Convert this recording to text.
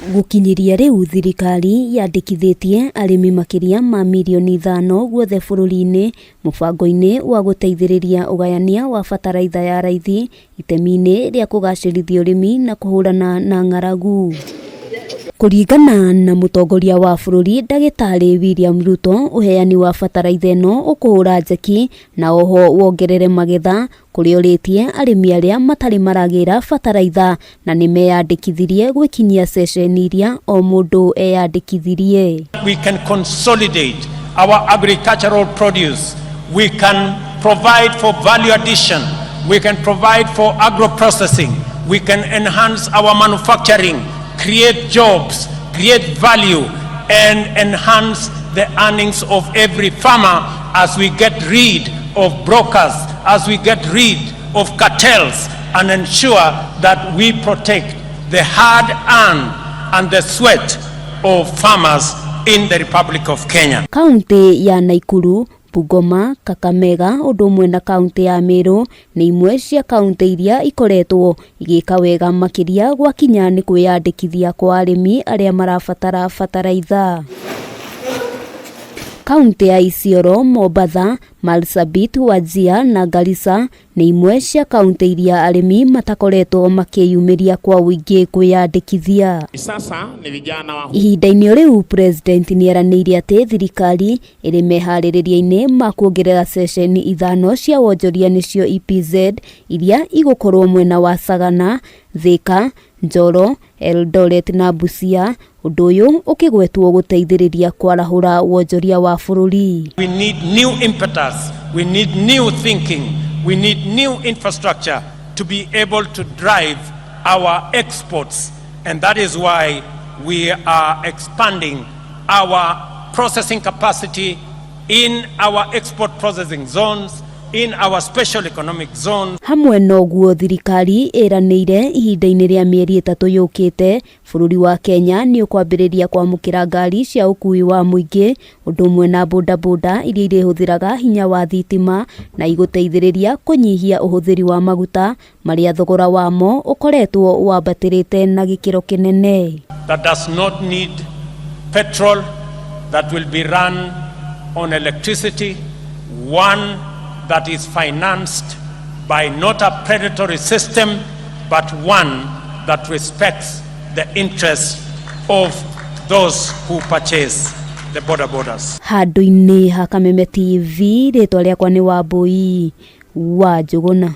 Gukinyiria riu thirikari yandikithitie arimi makiria ma milioni 5 guothe bururi-ini mubango-ini wa guteithiriria ugayania wa bataraitha ya raithi itemi-ini ria kugacirithia urimi na kuhurana na ng'aragu. Kuringana na mutongoria wa bururi Ndagitari William Ruto, uheani wa bataraitha ino ukuhura njeki na oho wongerere magetha kuri uritie arimi aria matari maragira bataraitha na nimeyandikithirie gwikinyia ceceni iria o mundu eyandikithirie. We can consolidate our agricultural produce. We can provide for value addition. We can provide for agro-processing. We can enhance our manufacturing, create jobs, create value, and enhance the earnings of every farmer as we get rid of brokers, as we get rid of cartels, and ensure that we protect the hard-earned and the sweat of farmers in the Republic of Kenya. Kaunti ya Naikuru, Bungoma, Kakamega, udumwe na kaunti ya Meru ni imwe cia kaunti iria ikoretwo igika wega makiria gwakinya ni kwiyandikithia kwa arimi aria marabatara bataraitha. Kaunti ya Isiolo, Mombasa, Marsabit, Wajir na Garissa ni imwe cia kaunti iria arimi matakoretwo makiyumiria kwa wingi kwiyandikithia. Ihinda-ini riu president nieraniire ati thirikari iri mehaririria-ini ma kuongerera ceceni 5 cia wonjoria nicio EPZ iria igukorwo mwena wa Sagana, Thika, Njoro, Eldoret na Busia, undu uyu ukigwetwo guteithiriria kwarahura wonjoria wa bururi. We need new impetus, we need new thinking, we need new infrastructure to be able to drive our exports, and that is why we are expanding our processing capacity in our export processing zones, in our special economic zones. Hamwe noguo thirikari iraniire ihinda-ini ria mieri 3 yukite bururi wa Kenya ni ukwambiriria kwamukira ngari cia ukui wa muingi undu umwe na bodaboda iria irihuthiraga hinya wa thitima na iguteithiriria kunyihia uhuthiri wa maguta maria thogora wamo ukoretwo wambatirite na gikiro kinene. That does not need petrol, that will be run on electricity, one that is financed by not a predatory system, but one that respects the interests of those who purchase the bodabodas. Handu-ini ha Kameme TV, ritwa riakwa ni Wambui wa Njuguna.